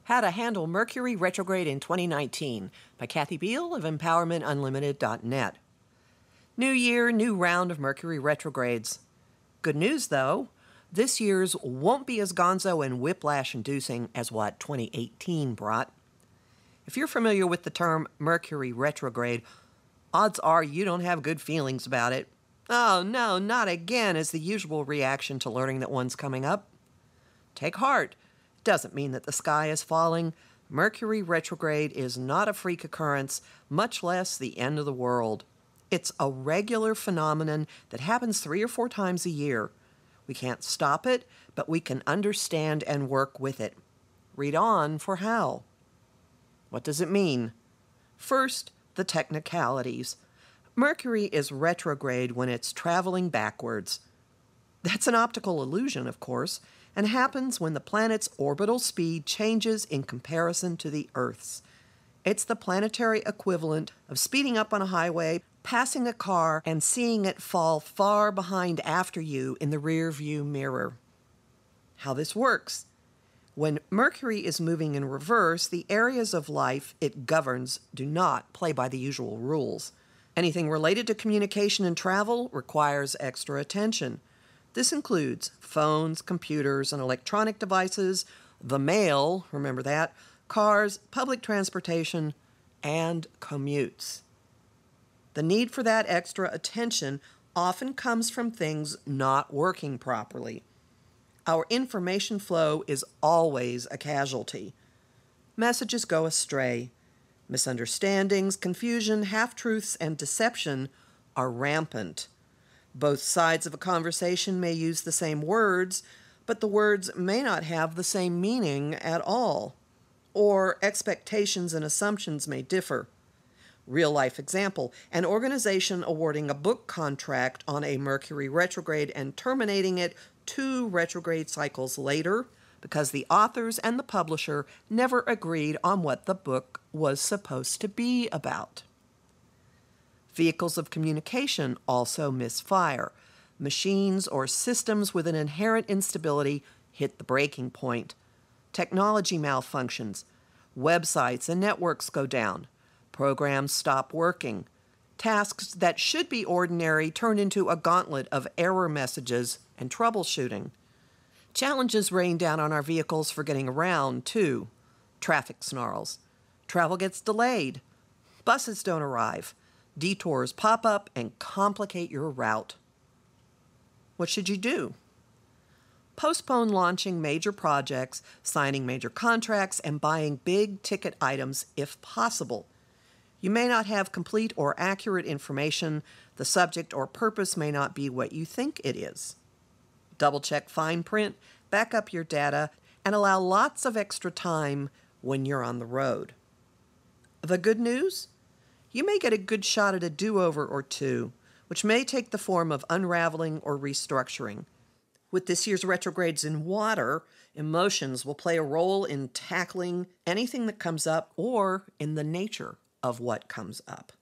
How to Handle Mercury Retrograde in 2019 by Kathy Beal of EmpowermentUnlimited.net. New year, new round of Mercury retrogrades. Good news, though. This year's won't be as gonzo and whiplash-inducing as what 2018 brought. If you're familiar with the term Mercury retrograde, odds are you don't have good feelings about it. Oh no, not again is the usual reaction to learning that one's coming up. Take heart. It doesn't mean that the sky is falling. Mercury retrograde is not a freak occurrence, much less the end of the world. It's a regular phenomenon that happens 3 or 4 times a year. We can't stop it, but we can understand and work with it. Read on for how. What does it mean? First, the technicalities. Mercury is retrograde when it's traveling backwards. That's an optical illusion, of course, and happens when the planet's orbital speed changes in comparison to the Earth's. It's the planetary equivalent of speeding up on a highway, passing a car, and seeing it fall far behind after you in the rear view mirror. How this works. When Mercury is moving in reverse, the areas of life it governs do not play by the usual rules. Anything related to communication and travel requires extra attention. This includes phones, computers, and electronic devices, the mail, remember that, cars, public transportation, and commutes. The need for that extra attention often comes from things not working properly. Our information flow is always a casualty. Messages go astray. Misunderstandings, confusion, half-truths, and deception are rampant. Both sides of a conversation may use the same words, but the words may not have the same meaning at all. Or expectations and assumptions may differ. Real-life example, an organization awarding a book contract on a Mercury retrograde and terminating it 2 retrograde cycles later because the authors and the publisher never agreed on what the book was supposed to be about. Vehicles of communication also misfire. Machines or systems with an inherent instability hit the breaking point. Technology malfunctions. Websites and networks go down. Programs stop working. Tasks that should be ordinary turn into a gauntlet of error messages and troubleshooting. Challenges rain down on our vehicles for getting around, too. Traffic snarls. Travel gets delayed. Buses don't arrive. Detours pop up and complicate your route. What should you do? Postpone launching major projects, signing major contracts, and buying big-ticket items if possible. You may not have complete or accurate information. The subject or purpose may not be what you think it is. Double-check fine print, back up your data, and allow lots of extra time when you're on the road. The good news? You may get a good shot at a do-over or two, which may take the form of unraveling or restructuring. With this year's retrogrades in water, emotions will play a role in tackling anything that comes up or in the nature of what comes up.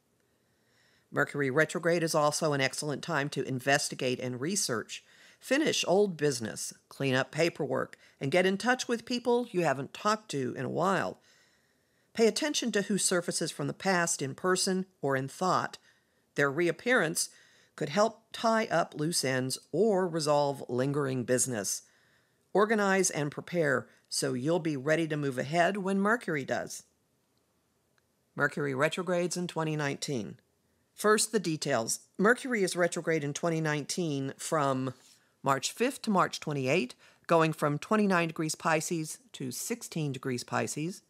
Mercury retrograde is also an excellent time to investigate and research, finish old business, clean up paperwork, and get in touch with people you haven't talked to in a while. Pay attention to who surfaces from the past in person or in thought. Their reappearance could help tie up loose ends or resolve lingering business. Organize and prepare so you'll be ready to move ahead when Mercury does. Mercury retrogrades in 2019. First, the details. Mercury is retrograde in 2019 from March 5th to March 28th, going from 29 degrees Pisces to 16 degrees Pisces.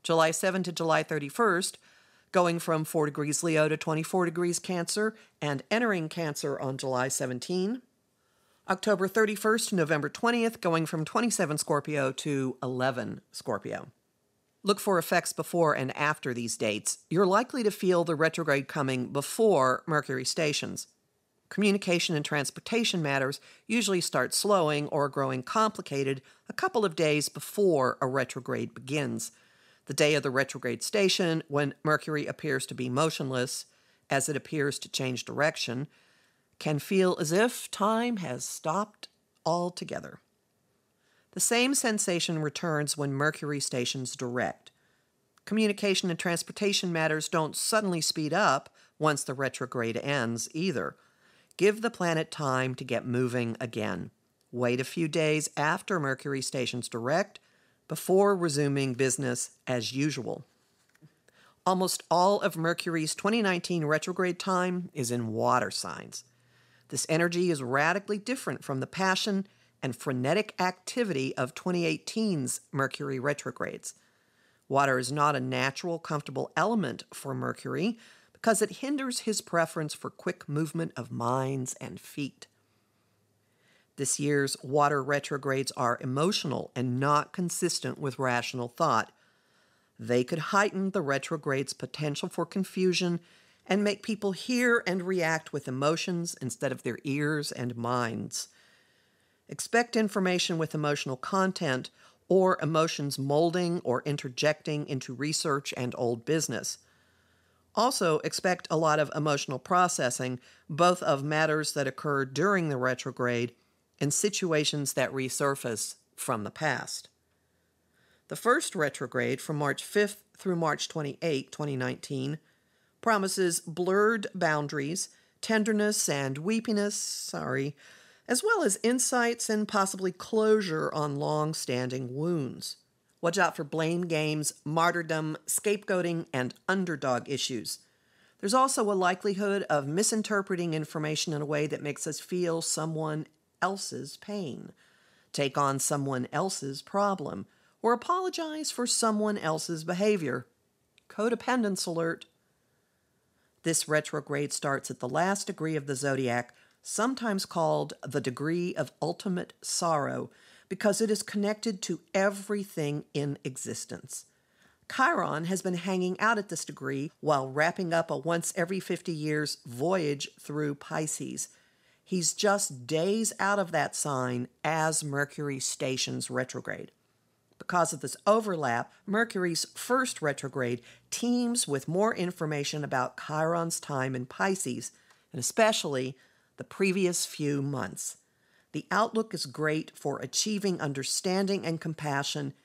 July 7 to July 31st, going from 4 degrees Leo to 24 degrees Cancer and entering Cancer on July 17. October 31st to November 20th, going from 27 Scorpio to 11 Scorpio. Look for effects before and after these dates. You're likely to feel the retrograde coming before Mercury stations. Communication and transportation matters usually start slowing or growing complicated a couple of days before a retrograde begins. The day of the retrograde station, when Mercury appears to be motionless, as it appears to change direction, can feel as if time has stopped altogether. The same sensation returns when Mercury stations direct. Communication and transportation matters don't suddenly speed up once the retrograde ends either. Give the planet time to get moving again. Wait a few days after Mercury stations direct before resuming business as usual. Almost all of Mercury's 2019 retrograde time is in water signs. This energy is radically different from the passion and frenetic activity of 2018's Mercury retrogrades. Water is not a natural, comfortable element for Mercury because it hinders his preference for quick movement of minds and feet. This year's water retrogrades are emotional and not consistent with rational thought. They could heighten the retrograde's potential for confusion and make people hear and react with emotions instead of their ears and minds. Expect information with emotional content or emotions molding or interjecting into research and old business. Also, expect a lot of emotional processing, both of matters that occur during the retrograde and situations that resurface from the past. The first retrograde from March 5th through March 28, 2019, promises blurred boundaries, tenderness and weepiness, as well as insights and possibly closure on long-standing wounds. Watch out for blame games, martyrdom, scapegoating, and underdog issues. There's also a likelihood of misinterpreting information in a way that makes us feel someone else's pain, take on someone else's problem, or apologize for someone else's behavior. Codependence alert. This retrograde starts at the last degree of the zodiac, sometimes called the degree of ultimate sorrow, because it is connected to everything in existence. Chiron has been hanging out at this degree while wrapping up a once every 50 years voyage through Pisces. He's just days out of that sign as Mercury stations retrograde. Because of this overlap, Mercury's first retrograde teems with more information about Chiron's time in Pisces, and especially the previous few months. The outlook is great for achieving understanding and compassion,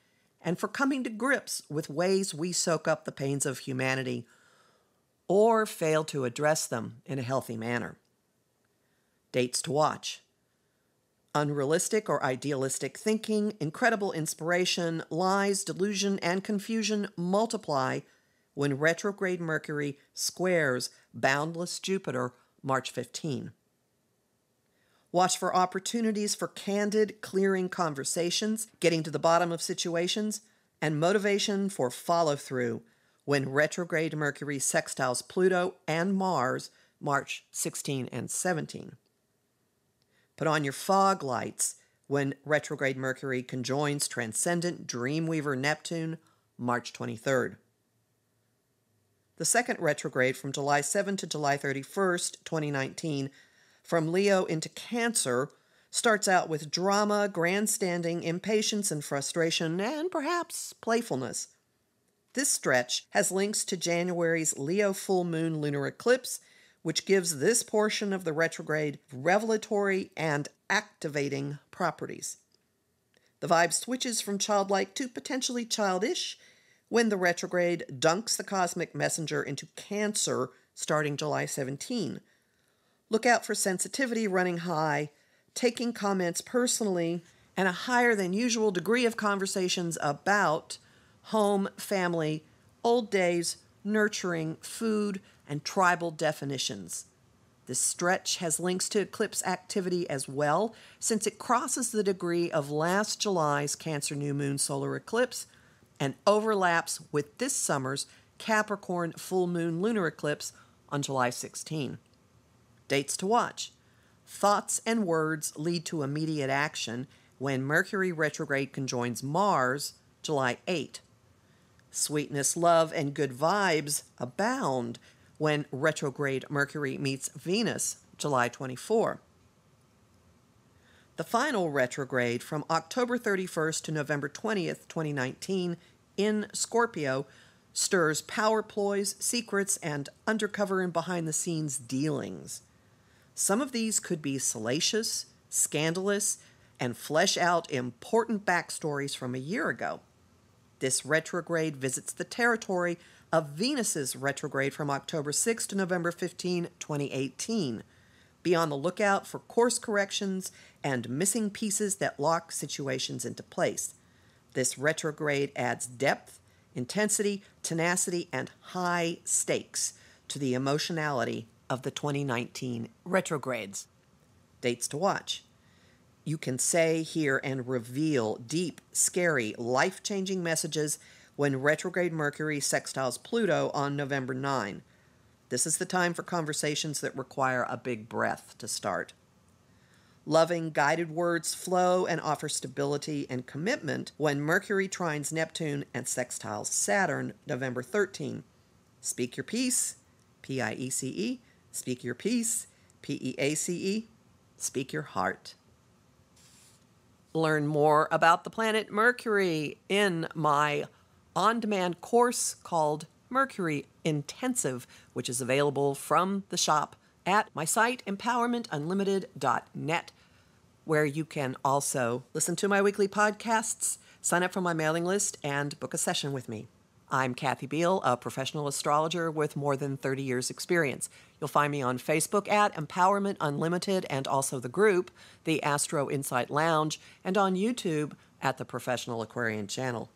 and for coming to grips with ways we soak up the pains of humanity or fail to address them in a healthy manner. Dates to watch. Unrealistic or idealistic thinking, incredible inspiration, lies, delusion, and confusion multiply when retrograde Mercury squares boundless Jupiter March 15. Watch for opportunities for candid, clearing conversations, getting to the bottom of situations, and motivation for follow-through when retrograde Mercury sextiles Pluto and Mars March 16 and 17. Put on your fog lights when retrograde Mercury conjoins transcendent Dreamweaver Neptune March 23rd. The second retrograde from July 7 to July 31st, 2019, from Leo into Cancer, starts out with drama, grandstanding, impatience and frustration, and perhaps playfulness. This stretch has links to January's Leo full moon lunar eclipse, which gives this portion of the retrograde revelatory and activating properties. The vibe switches from childlike to potentially childish when the retrograde dunks the cosmic messenger into Cancer starting July 17. Look out for sensitivity running high, taking comments personally, and a higher than usual degree of conversations about home, family, old days, nurturing, food, and tribal definitions. This stretch has links to eclipse activity as well, since it crosses the degree of last July's Cancer new moon solar eclipse and overlaps with this summer's Capricorn full moon lunar eclipse on July 16. Dates to watch. Thoughts and words lead to immediate action when Mercury retrograde conjoins Mars July 8. Sweetness, love, and good vibes abound when retrograde Mercury meets Venus July 24. The final retrograde from October 31st to November 20th, 2019 in Scorpio stirs power ploys, secrets, and undercover and behind-the-scenes dealings. Some of these could be salacious, scandalous, and flesh out important backstories from a year ago. This retrograde visits the territory of Venus's retrograde from October 6 to November 15, 2018. Be on the lookout for course corrections and missing pieces that lock situations into place. This retrograde adds depth, intensity, tenacity, and high stakes to the emotionality of the 2019 retrogrades. Dates to watch. You can say, hear, and reveal deep, scary, life-changing messages when retrograde Mercury sextiles Pluto on November 9. This is the time for conversations that require a big breath to start. Loving, guided words flow and offer stability and commitment when Mercury trines Neptune and sextiles Saturn November 13. Speak your piece, P-I-E-C-E. Speak your peace, P-E-A-C-E. Speak your heart. Learn more about the planet Mercury in my on-demand course called Mercury Intensive, which is available from the shop at my site, empowermentunlimited.net, where you can also listen to my weekly podcasts, sign up for my mailing list, and book a session with me. I'm Kathy Beal, a professional astrologer with more than 30 years' experience. You'll find me on Facebook at Empowerment Unlimited and also the group, the Astro Insight Lounge, and on YouTube at the Professional Aquarian Channel.